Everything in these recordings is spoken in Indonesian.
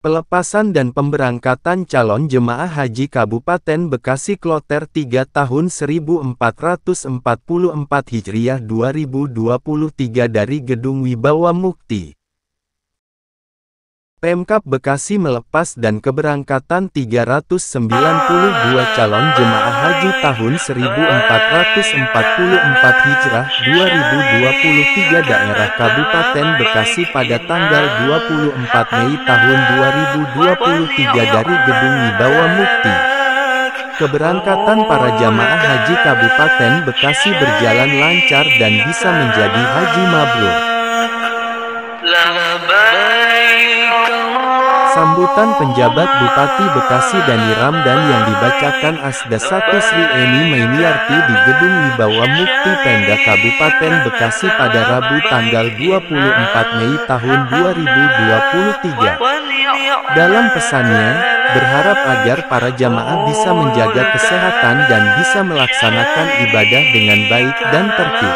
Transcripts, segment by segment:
Pelepasan dan pemberangkatan calon jemaah haji Kabupaten Bekasi Kloter 3 tahun 1444 Hijriah 2023 dari Gedung Wibawa Mukti. Pemkab Bekasi melepas dan keberangkatan 392 calon jemaah haji tahun 1444 Hijrah 2023 daerah Kabupaten Bekasi pada tanggal 24 Mei tahun 2023 dari Gedung Wibawa Mukti. Keberangkatan para jamaah haji Kabupaten Bekasi berjalan lancar dan bisa menjadi haji mabrur. Sambutan penjabat Bupati Bekasi Dani Ramdan yang dibacakan Asda 1 Sri Eni Mainiarti di Gedung Wibawa Mukti Pemda Kabupaten Bekasi pada Rabu tanggal 24 Mei tahun 2023. Dalam pesannya, berharap agar para jamaah bisa menjaga kesehatan dan bisa melaksanakan ibadah dengan baik dan tertib.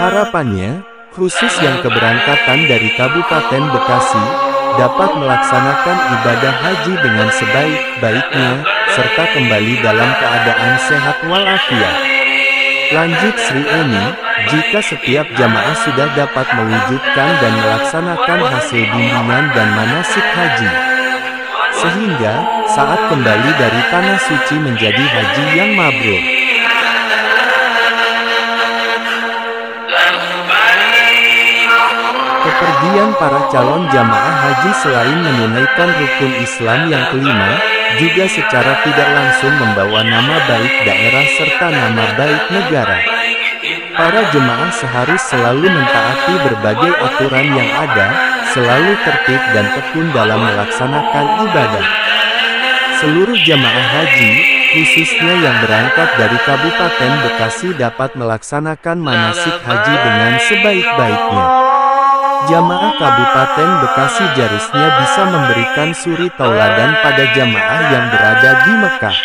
Harapannya, khusus yang keberangkatan dari Kabupaten Bekasi, dapat melaksanakan ibadah haji dengan sebaik-baiknya, serta kembali dalam keadaan sehat walafiat. Lanjut Sri Eni, jika setiap jamaah sudah dapat mewujudkan dan melaksanakan hasil bimbingan dan manasik haji, sehingga saat kembali dari tanah suci menjadi haji yang mabrur. Kepergian para calon jamaah haji selain menunaikan rukun Islam yang kelima, juga secara tidak langsung membawa nama baik daerah serta nama baik negara. Para jemaah seharus selalu mentaati berbagai aturan yang ada, selalu tertib dan tekun dalam melaksanakan ibadah. Seluruh jamaah haji, khususnya yang berangkat dari Kabupaten Bekasi dapat melaksanakan manasik haji dengan sebaik-baiknya. Jamaah Kabupaten Bekasi seharusnya bisa memberikan suri tauladan pada jamaah yang berada di Mekah.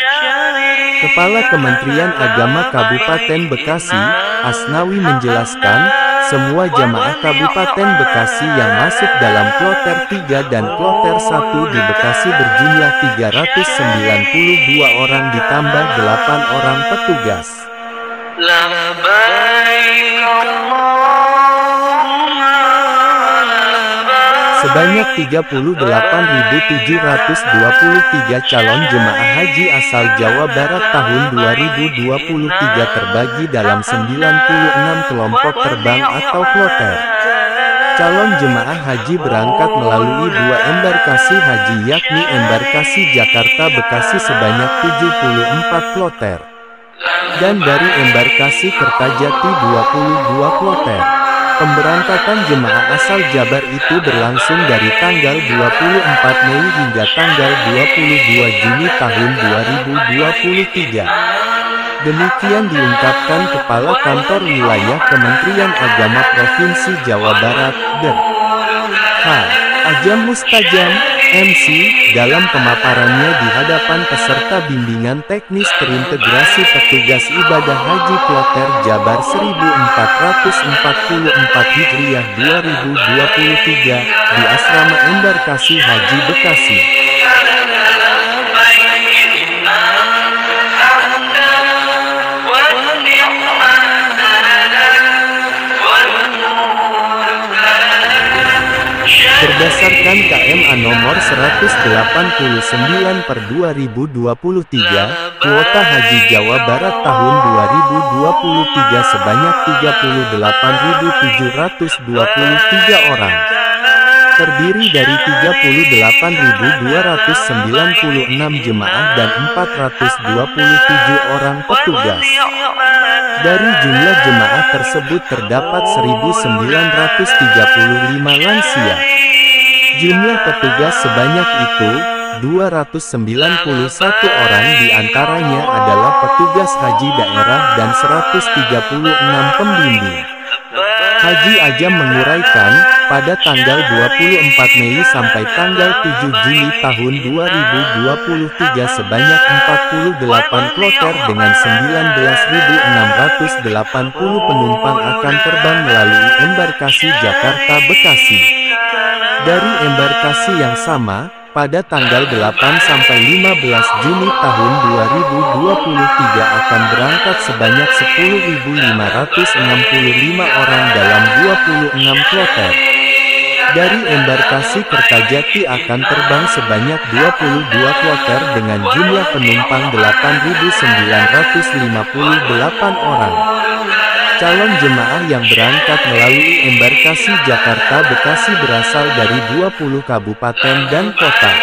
Kepala Kementerian Agama Kabupaten Bekasi, Asnawi menjelaskan, semua jamaah Kabupaten Bekasi yang masuk dalam Kloter 3 dan Kloter 1 di Bekasi berjumlah 392 orang ditambah 8 orang petugas. Sebanyak 38.723 calon jemaah haji asal Jawa Barat tahun 2023 terbagi dalam 96 kelompok terbang atau kloter. Calon jemaah haji berangkat melalui 2 embarkasi haji yakni embarkasi Jakarta Bekasi sebanyak 74 kloter. Dan dari embarkasi Kertajati 22 kloter. Pemberangkatan jemaah asal Jabar itu berlangsung dari tanggal 24 Mei hingga tanggal 22 Juni tahun 2023. Demikian diungkapkan Kepala Kantor Wilayah Kementerian Agama Provinsi Jawa Barat, Dr. H. Ajam Mustajam, MC, dalam pemaparannya di hadapan peserta bimbingan teknis terintegrasi petugas ibadah haji Kloter Jabar 1444 Hijriah 2023 di Asrama Embarkasi Haji Bekasi. Berdasarkan KMA nomor 189/2023, kuota haji Jawa Barat tahun 2023 sebanyak 38.723 orang. Terdiri dari 38.296 jemaah dan 427 orang petugas. Dari jumlah jemaah tersebut terdapat 1.935 lansia. Jumlah petugas sebanyak itu, 291 orang diantaranya adalah petugas haji daerah dan 136 pembimbing. Haji Ajam menguraikan, pada tanggal 24 Mei sampai tanggal 7 Juli tahun 2023 sebanyak 48 kloter dengan 19.680 penumpang akan terbang melalui embarkasi Jakarta Bekasi. Dari embarkasi yang sama, pada tanggal 8–15 Juni tahun 2023 akan berangkat sebanyak 10.565 orang dalam 26 kloter. Dari embarkasi Kertajati akan terbang sebanyak 22 kloter dengan jumlah penumpang 8.958 orang. Calon jemaah yang berangkat melalui embarkasi Jakarta Bekasi berasal dari 20 kabupaten dan kota,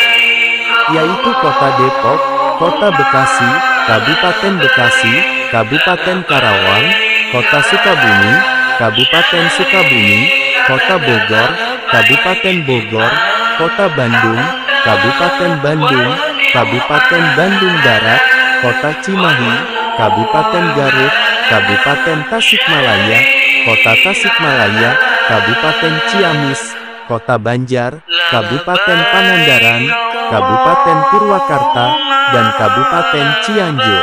yaitu Kota Depok, Kota Bekasi, Kabupaten Bekasi, Kabupaten Karawang, Kota Sukabumi, Kabupaten Sukabumi, Kota Bogor, Kabupaten Bogor, Kota Bandung, Kabupaten Bandung, Kabupaten Bandung Barat, Kota Cimahi, Kabupaten Garut, Kabupaten Tasikmalaya, Kota Tasikmalaya, Kabupaten Ciamis, Kota Banjar, Kabupaten Pangandaran, Kabupaten Purwakarta, dan Kabupaten Cianjur.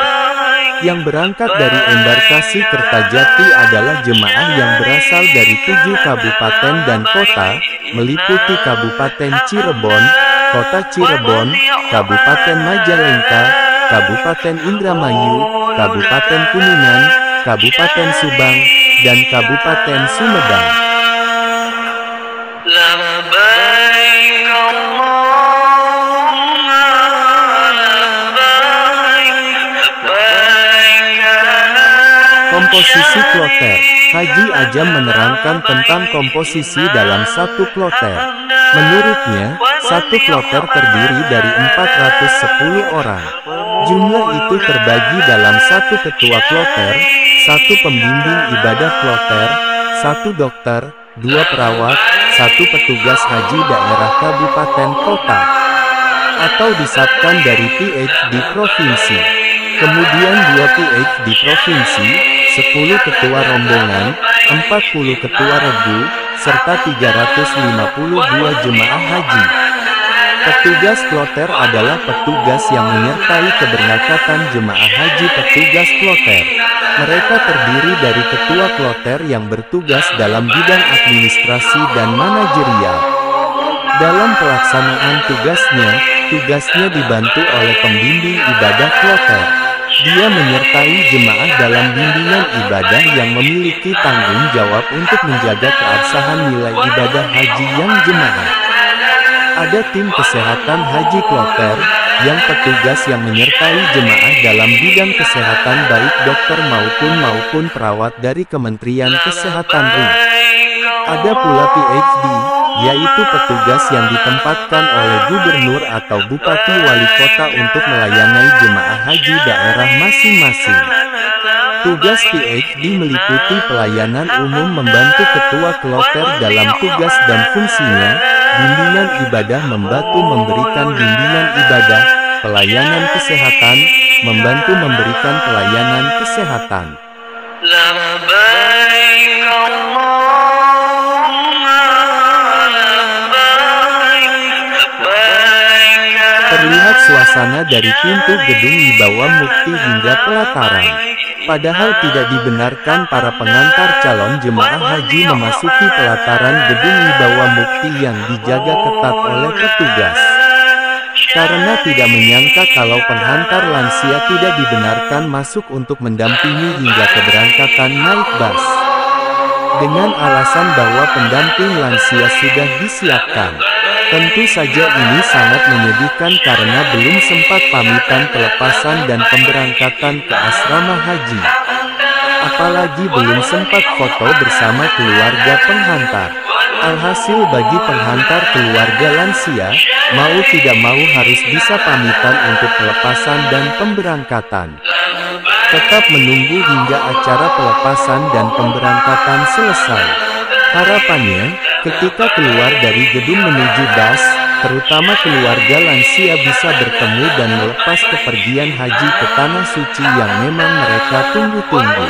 Yang berangkat dari embarkasi Kertajati adalah jemaah yang berasal dari 7 kabupaten dan kota, meliputi Kabupaten Cirebon, Kota Cirebon, Kabupaten Majalengka, Kabupaten Indramayu, Kabupaten Kuningan, Kabupaten Subang, dan Kabupaten Sumedang. Komposisi kloter. Haji Ajam menerangkan tentang komposisi dalam satu kloter. Menurutnya, satu kloter terdiri dari 410 orang. Jumlah itu terbagi dalam satu ketua kloter, satu pembimbing ibadah kloter, satu dokter, 2 perawat, satu petugas haji daerah kabupaten kota, atau disabkan dari PH di provinsi. Kemudian 2 PH di provinsi, 10 ketua rombongan, 40 ketua regu, serta 352 jemaah haji. Petugas kloter adalah petugas yang menyertai keberangkatan jemaah haji. Petugas kloter, mereka terdiri dari ketua kloter yang bertugas dalam bidang administrasi dan manajerial. Dalam pelaksanaan tugasnya dibantu oleh pembimbing ibadah kloter. Dia menyertai jemaah dalam bimbingan ibadah yang memiliki tanggung jawab untuk menjaga keabsahan nilai ibadah haji yang jemaah. Ada tim kesehatan haji kloter, yang petugas yang menyertai jemaah dalam bidang kesehatan baik dokter maupun perawat dari Kementerian Kesehatan RI. Ada pula PhD, yaitu petugas yang ditempatkan oleh gubernur atau bupati wali kota untuk melayani jemaah haji daerah masing-masing. Tugas PhD meliputi pelayanan umum, membantu ketua kloter dalam tugas dan fungsinya, bimbingan ibadah, membantu memberikan bimbingan ibadah, pelayanan kesehatan, membantu memberikan pelayanan kesehatan. Terlihat suasana dari pintu gedung Wibawa Mukti hingga pelataran. Padahal tidak dibenarkan para pengantar calon jemaah haji memasuki pelataran gedung Wibawa Mukti yang dijaga ketat oleh petugas. Karena tidak menyangka kalau penghantar lansia tidak dibenarkan masuk untuk mendampingi hingga keberangkatan naik bus. Dengan alasan bahwa pendamping lansia sudah disiapkan. Tentu saja ini sangat menyedihkan karena belum sempat pamitan pelepasan dan pemberangkatan ke asrama haji. Apalagi belum sempat foto bersama keluarga penghantar. Alhasil bagi penghantar keluarga lansia, mau tidak mau harus bisa pamitan untuk pelepasan dan pemberangkatan. Tetap menunggu hingga acara pelepasan dan pemberangkatan selesai. Harapannya, ketika keluar dari gedung menuju bus, terutama keluarga lansia bisa bertemu dan melepas kepergian haji ke Tanah Suci yang memang mereka tunggu-tunggu.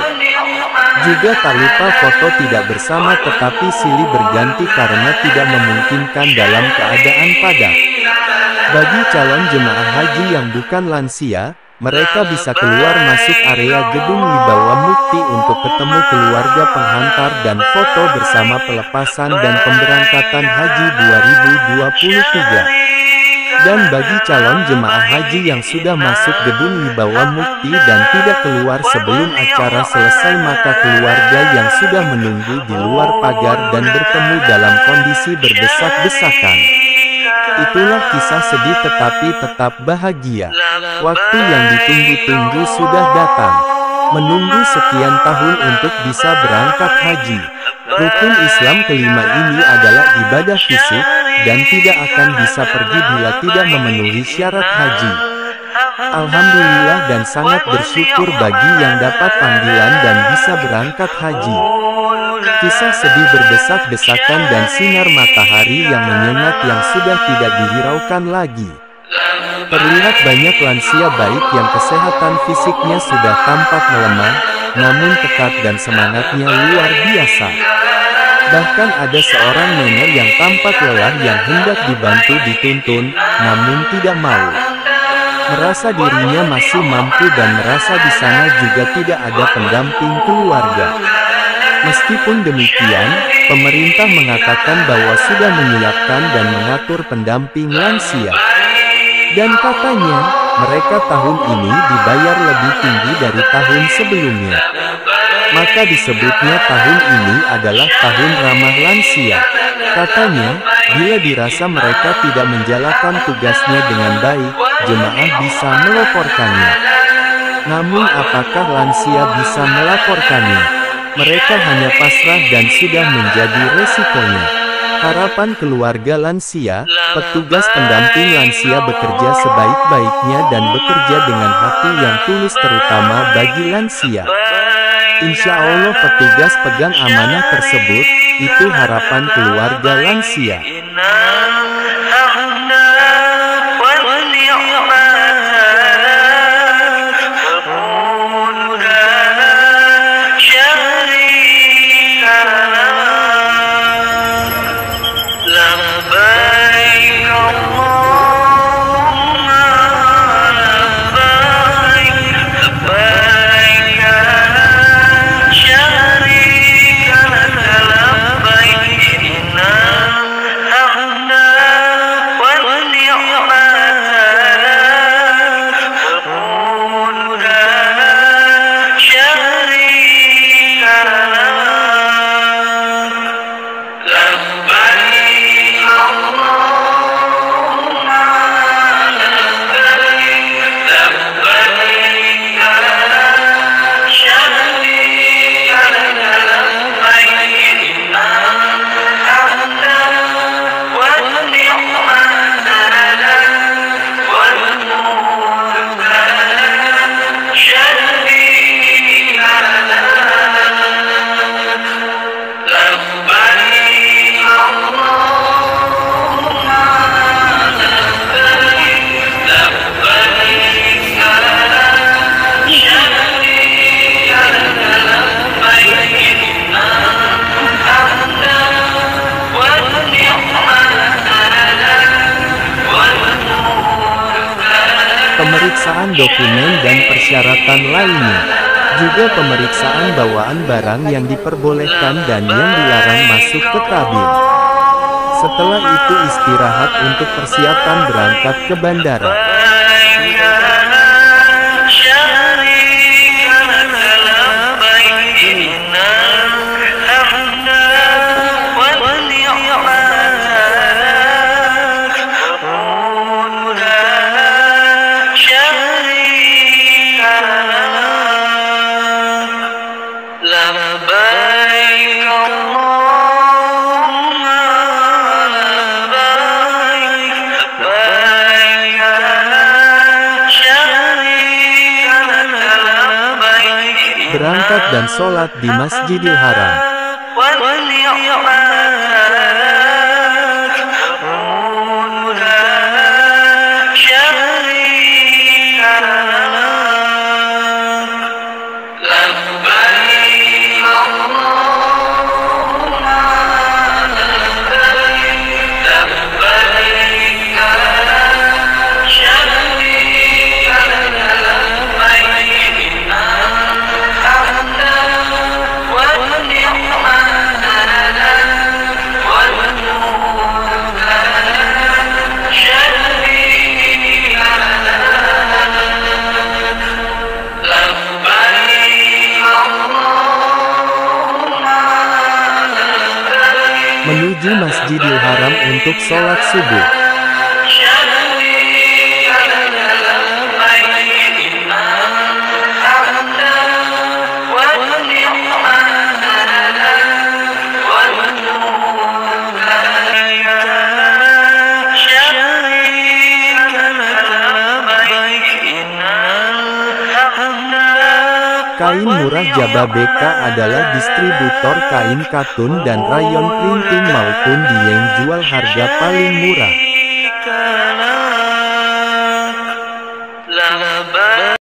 Juga tak lupa foto tidak bersama tetapi silih berganti karena tidak memungkinkan dalam keadaan padat. Bagi calon jemaah haji yang bukan lansia, Mereka bisa keluar masuk area gedung Wibawa Mukti untuk ketemu keluarga penghantar dan foto bersama pelepasan dan pemberangkatan haji 2023. Dan bagi calon jemaah haji yang sudah masuk gedung Wibawa Mukti dan tidak keluar sebelum acara selesai, maka keluarga yang sudah menunggu di luar pagar dan bertemu dalam kondisi berdesak-desakan. Itulah kisah sedih tetapi tetap bahagia. Waktu yang ditunggu-tunggu sudah datang. Menunggu sekian tahun untuk bisa berangkat haji. Rukun Islam kelima ini adalah ibadah fisik, dan tidak akan bisa pergi bila tidak memenuhi syarat haji. Alhamdulillah dan sangat bersyukur bagi yang dapat panggilan dan bisa berangkat haji. Kisah sedih berdesak-desakan dan sinar matahari yang menyengat yang sudah tidak dihiraukan lagi. Terlihat banyak lansia baik yang kesehatan fisiknya sudah tampak melemah, namun tekad dan semangatnya luar biasa. Bahkan ada seorang nenek yang tampak lelah yang hendak dibantu dituntun, namun tidak mau. Merasa dirinya masih mampu dan merasa di sana juga tidak ada pendamping keluarga. Meskipun demikian, pemerintah mengatakan bahwa sudah menyiapkan dan mengatur pendamping lansia. Dan katanya, mereka tahun ini dibayar lebih tinggi dari tahun sebelumnya. Maka disebutnya tahun ini adalah tahun ramah lansia. Katanya, bila dirasa mereka tidak menjalankan tugasnya dengan baik, jemaah bisa melaporkannya. Namun apakah lansia bisa melaporkannya? Mereka hanya pasrah dan sudah menjadi resikonya. Harapan keluarga lansia, petugas pendamping lansia bekerja sebaik-baiknya dan bekerja dengan hati yang tulus terutama bagi lansia. Insya Allah petugas pegang amanah tersebut, itu harapan keluarga lansia. Pemeriksaan dokumen dan persyaratan lainnya. Juga pemeriksaan bawaan barang yang diperbolehkan dan yang dilarang masuk ke kabin. Setelah itu istirahat untuk persiapan berangkat ke bandara. Berangkat dan sholat di Masjidil Haram. menuju Masjidil Haram untuk sholat subuh. Kain Murah Jaba BK adalah distributor kain katun dan rayon printing maupun dieng jual harga paling murah.